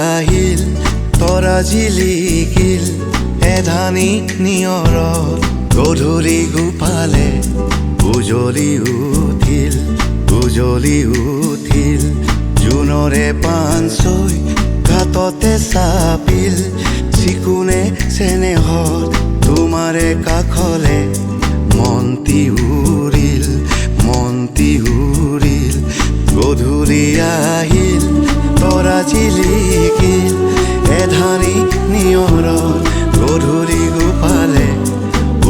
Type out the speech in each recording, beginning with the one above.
আহিল তৰা জিলিকিল এধানি নিয়ৰত গধূলি গোপালে উজলি উঠিল জোনৰে পানচৈ ঘাটতে চাপিল চিকুণে চেনেহত তোমাৰে কাষলে মন্তি উৰিল গধূলি আহিল তৰা জিলিকিল এধানি নিয়ৰত গধূলি গোপালে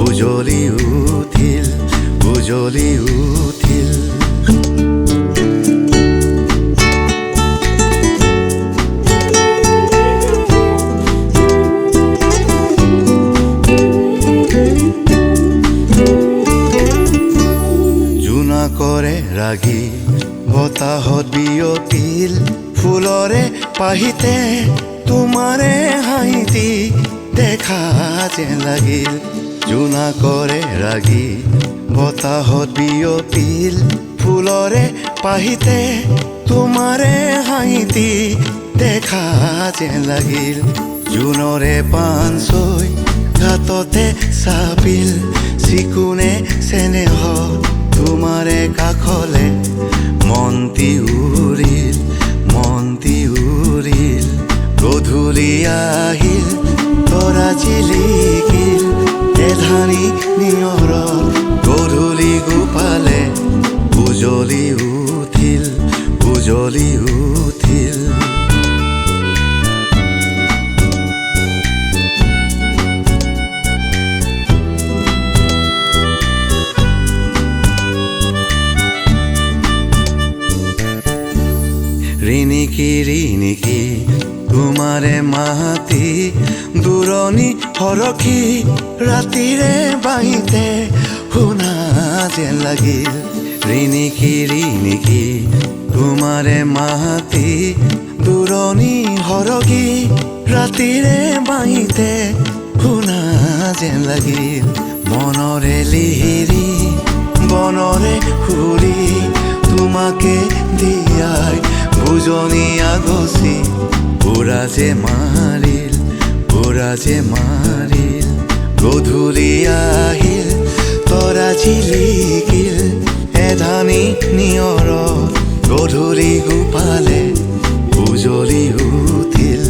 উজলি উঠিল জোনাকৰে ৰাগি বতাহত বিয়পিল ফুলৰে পাহিতে তোমাৰে হাঁহিতি দেখা যেন লাগিল জোনাকৰে ৰাগি বতাহত বিয়পিল ফুলৰে পাহিতে তোমাৰে হাঁহিতি দেখা যেন লাগিল জোনৰে পানচৈ ঘাটতে চাপিল চিকুণে চেনেহত তোমাৰে কাষলে মন্তি উৰিল গধূলি আহিল তৰা জিলিকিল এধানি নিয়ৰত গধূলি গোপালে উজলি উঠিল ৰিণিকি তোমাৰে মাতি দূৰণি হৰখি ৰাতিৰে বাহিতে শুনা যেন লাগিল ৰিণিকি তোমাৰে মাতি দূৰণি হৰখি ৰাতিৰে বাহিতে শুনা যেন লাগিল মনৰে লিহিৰি বনৰে সুৰি তোমাকে দিয়াই উজনি আগচি উৰা যে মাৰিল গধূলি আহিল তৰা জিলিকিল এধানি নিয়ৰত গধূলি গোপালে উজলি উঠিল